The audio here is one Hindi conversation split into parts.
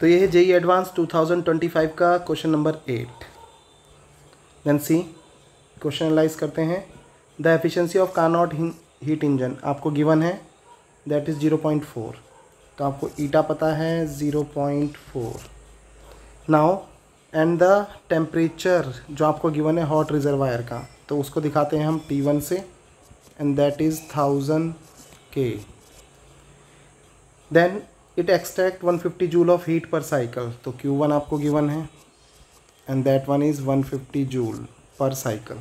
तो ये है जेईई एडवांस 2025 का क्वेश्चन नंबर 8। देन सी क्वेश्चन एनालाइज करते हैं। The efficiency of Carnot heat engine आपको गिवन है, दैट इज़ 0.4। तो आपको ईटा पता है 0.4। नाउ एंड द टेम्परेचर जो आपको गिवन है हॉट रिजर्वायर का, तो उसको दिखाते हैं हम T1 से, and that is 1000 K। Then it extract 150 joule of heat per cycle, तो Q1 आपको गिवन है and that one is 150 joule per cycle.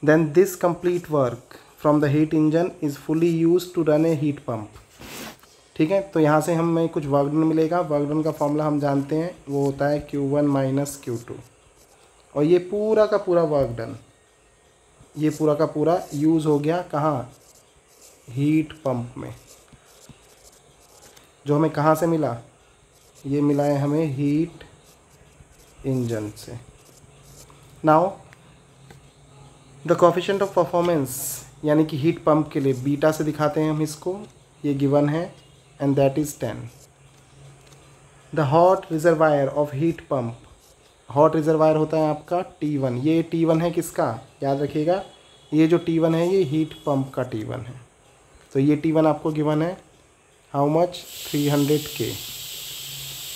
Then this complete work from the heat engine is fully use to run a heat pump. ठीक है, तो यहाँ से हमें कुछ वर्क डन मिलेगा। वर्क डन का फॉर्मूला हम जानते हैं, वो होता है Q1 माइनस Q2। और ये पूरा का पूरा वर्क डन, ये पूरा का पूरा यूज़ हो गया कहाँ, हीट पंप में। जो हमें कहाँ से मिला, ये मिला है हमें हीट इंजन से। Now the coefficient of performance यानी कि हीट पंप के लिए बीटा से दिखाते हैं हम इसको, ये गिवन है and that is 10। The hot reservoir of heat pump, hot reservoir होता है आपका T1। ये T1 है किसका, याद रखिएगा, ये जो T1 है ये हीट पंप का T1 है। तो ये T1 आपको गिवन है हाउ मच, 300 K।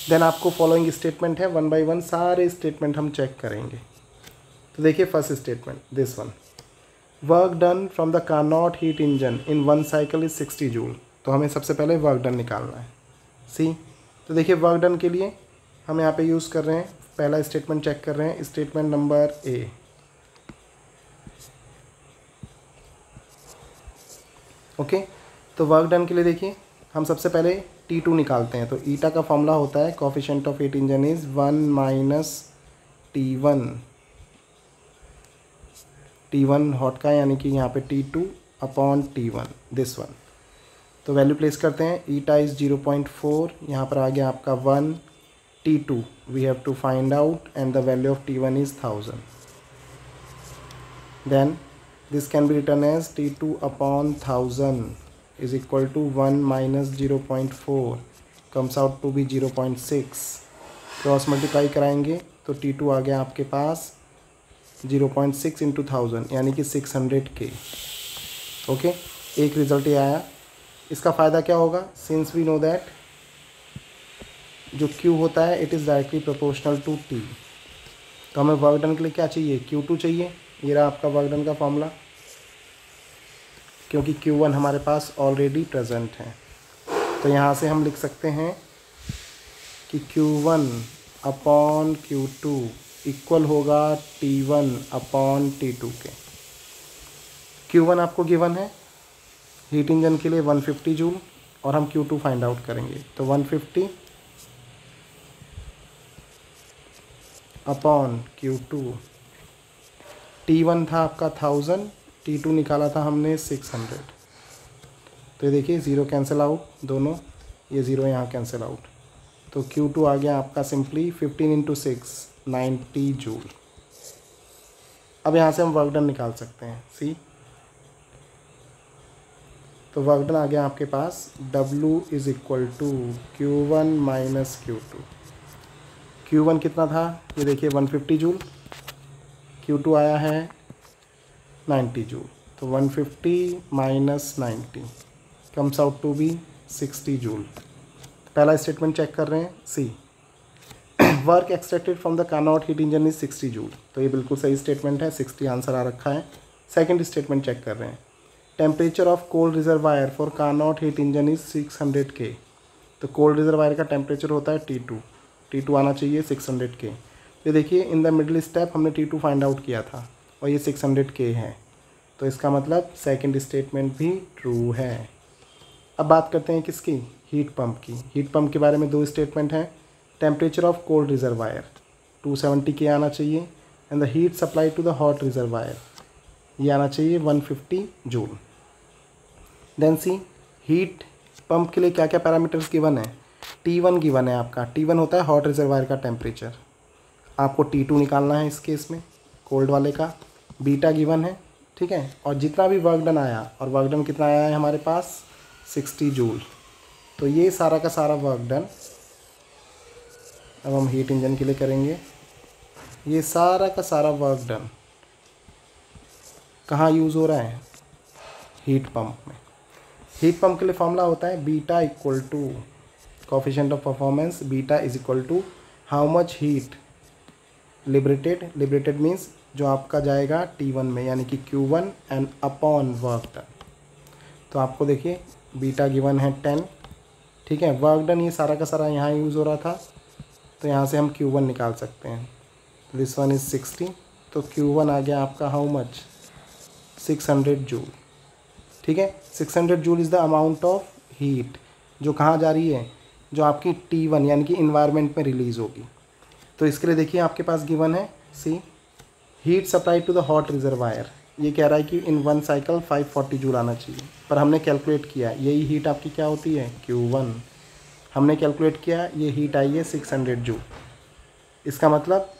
देन आपको फॉलोइंग स्टेटमेंट है, वन बाय वन सारे स्टेटमेंट हम चेक करेंगे। तो देखिए first statement, this one, work done from the Carnot heat engine in one cycle is 60 joule. तो हमें सबसे पहले वर्क डन निकालना है, सी। तो देखिए वर्क डन के लिए हम यहाँ पे यूज़ कर रहे हैं, पहला स्टेटमेंट चेक कर रहे हैं, स्टेटमेंट नंबर ए। ओके, तो वर्क डन के लिए देखिए हम सबसे पहले T2 निकालते हैं। तो ईटा का फॉर्मूला होता है coefficient of heat engine is 1 minus T1 hot का, यानी कि यहाँ पे T2 upon T1, this one. तो वैल्यू प्लेस करते हैं, ईटा इज़ 0.4, यहाँ पर आ गया आपका 1, T2 we have to find out and the value of T1 is 1000। Then this can be written as T2 upon 1000 is equal to 1 minus 0.4 comes out to be 0.6। Cross multiply कराएंगे तो T2 आ गया आपके पास 0.6 इंटू 1000 यानी कि 600 K। ओके, एक रिजल्ट ये आया। इसका फ़ायदा क्या होगा, सिंस वी नो दैट जो Q होता है it is directly proportional to T। तो हमें वर्क डन के लिए क्या चाहिए, Q2 चाहिए। ये रहा आपका वर्क डन का फॉर्मूला, क्योंकि Q1 हमारे पास ऑलरेडी प्रेजेंट है। तो यहाँ से हम लिख सकते हैं कि Q1 अपॉन Q2 इक्वल होगा T1 अपॉन T2 के। Q1 आपको गिवन है हीट इंजन के लिए 150 जूल, और हम Q2 फाइंड आउट करेंगे। तो 150 अपॉन Q2, T1 था आपका 1000, T2 निकाला था हमने 600। तो ये देखिए ज़ीरो कैंसिल आउट, दोनों ये ज़ीरो यहाँ कैंसिल आउट। तो Q2 आ गया आपका सिंपली 15 इंटू 6 90 जूल। अब यहाँ से हम वर्क डन निकाल सकते हैं, सी। तो वर्क डन आ गया आपके पास, W is equal to Q1 minus Q2। Q1 कितना था, ये देखिए 150 जूल, Q2 आया है 90 जूल। तो 150 minus 90 comes out to be 60 joule. पहला स्टेटमेंट चेक कर रहे हैं, C. Work extracted from the Carnot heat engine is 60 joule. तो ये बिल्कुल सही स्टेटमेंट है, 60 आंसर आ रखा है। सेकंड स्टेटमेंट चेक कर रहे हैं, temperature of cold reservoir for Carnot heat engine is 600 K। तो कोल्ड रिजर्वायर का टेम्परेचर होता है T2 आना चाहिए 600 K। तो देखिए इन द मिडिल स्टेप हमने T2 फाइंड आउट किया था और ये 600 K है। तो इसका मतलब सेकंड स्टेटमेंट भी ट्रू है। अब बात करते हैं किसकी, हीट पंप की। हीट पंप के बारे में दो स्टेटमेंट हैं, temperature of cold reservoir 270 K आना चाहिए, and the heat supply to the hot reservoir ये आना चाहिए 150 joule. Then see, heat pump के लिए क्या क्या पैरामीटर्स गिवन है। T1 गिवन है आपका, T1 होता है हॉट रिजर्वायर का टेम्परेचर, आपको T2 निकालना है इस केस में कोल्ड वाले का। बीटा गिवन है, ठीक है, और जितना भी वर्क डन आया, और वर्क डन कितना आया है हमारे पास 60 जूल। तो ये सारा का सारा वर्क डन अब हम हीट इंजन के लिए करेंगे। ये सारा का सारा वर्क डन कहाँ यूज़ हो रहा है? हीट पंप में। हीट पंप के लिए फॉर्मूला होता है beta equal to coefficient of performance, beta is equal to how much heat liberated means जो आपका जाएगा T1 में, यानी कि Q1 and upon work done. तो आपको देखिए बीटा गिवन है 10, ठीक है। वर्क डन ये सारा का सारा यहाँ यूज़ हो रहा था, तो यहाँ से हम Q1 निकाल सकते हैं। दिस वन इज़ 60, तो Q1 आ गया आपका हाउ मच 600 जूल, ठीक है। 600 joule is the amount of heat जो कहाँ जा रही है, जो आपकी T1 यानी कि इन्वायरमेंट में रिलीज़ होगी। तो इसके लिए देखिए आपके पास गिवन है C heat supply to the hot reservoir. ये कह रहा है कि इन 1 साइकिल 540 जूल आना चाहिए, पर हमने कैलकुलेट किया यही हीट आपकी क्या होती है Q1। हमने कैलकुलेट किया ये हीट आई है 600 जूल। इसका मतलब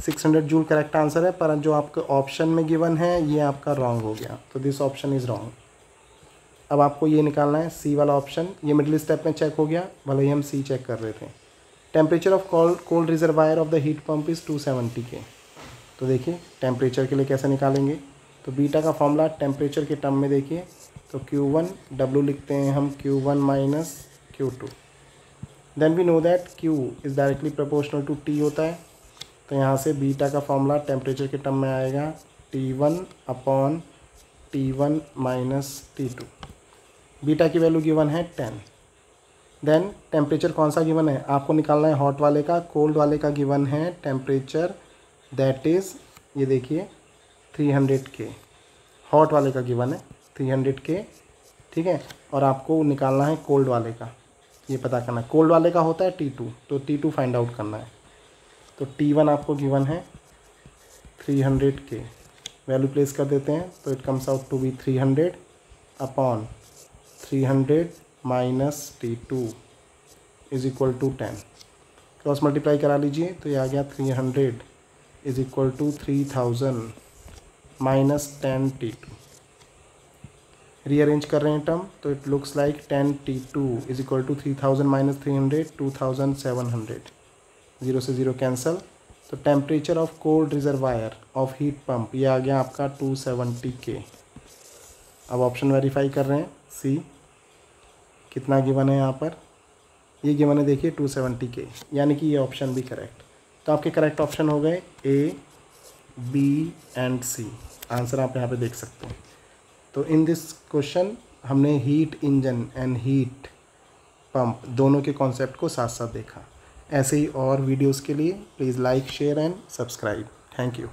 600 जूल करेक्ट आंसर है, पर जो आपके ऑप्शन में गिवन है ये आपका रॉन्ग हो गया, तो दिस ऑप्शन इज़ रॉन्ग। अब आपको ये निकालना है सी वाला ऑप्शन। ये मिडिल स्टेप में चेक हो गया, भले ही हम सी चेक कर रहे थे। Temperature of cold reservoir of the heat pump is 270 के। तो देखिए टेम्परेचर के लिए कैसे निकालेंगे, तो बीटा का फॉर्मूला टेम्परेचर के टर्म में देखिए, तो Q1 W लिखते हैं हम Q1 minus Q2। Then we know that Q is directly proportional to T होता है, तो यहाँ से बीटा का फॉर्मूला टेम्परेचर के टर्म में आएगा T1 upon T1 minus T2। Beta की वैल्यू गिवन है 10। देन टेम्परेचर कौन सा गिवन है आपको निकालना है, हॉट वाले का। कोल्ड वाले का गिवन है टेम्परेचर दैट इज़ ये देखिए 300 के। हॉट वाले का गिवन है 300 के, ठीक है। और आपको निकालना है कोल्ड वाले का, ये पता करना है। कोल्ड वाले का होता है T2, तो T2 फाइंड आउट करना है। तो T1 आपको गिवन है 300 के, वैल्यू प्लेस कर देते हैं, तो it comes out to be 300 upon 300 minus T2 is equal to 10। Cross multiply करा लीजिए, तो ये आ गया 300 is equal to 3000 minus 10 T2। Rearrange कर रहे हैं टर्म, तो it looks like 10 T2 is equal to 3000 minus 300 2700। 0 से 0 कैंसल, तो temperature of cold reservoir of heat pump ये आ गया आपका 270 के। अब ऑप्शन वेरीफाई कर रहे हैं सी कितना गिवन है यहाँ पर, ये गिवन है देखिए 270 के, यानी कि ये ऑप्शन भी करेक्ट। तो आपके करेक्ट ऑप्शन हो गए A, B and C। Answer आप यहाँ पे देख सकते हैं। तो इन दिस क्वेश्चन हमने heat engine and heat pump दोनों के कॉन्सेप्ट को साथ साथ देखा। ऐसे ही और वीडियोस के लिए please like, share and subscribe. Thank you.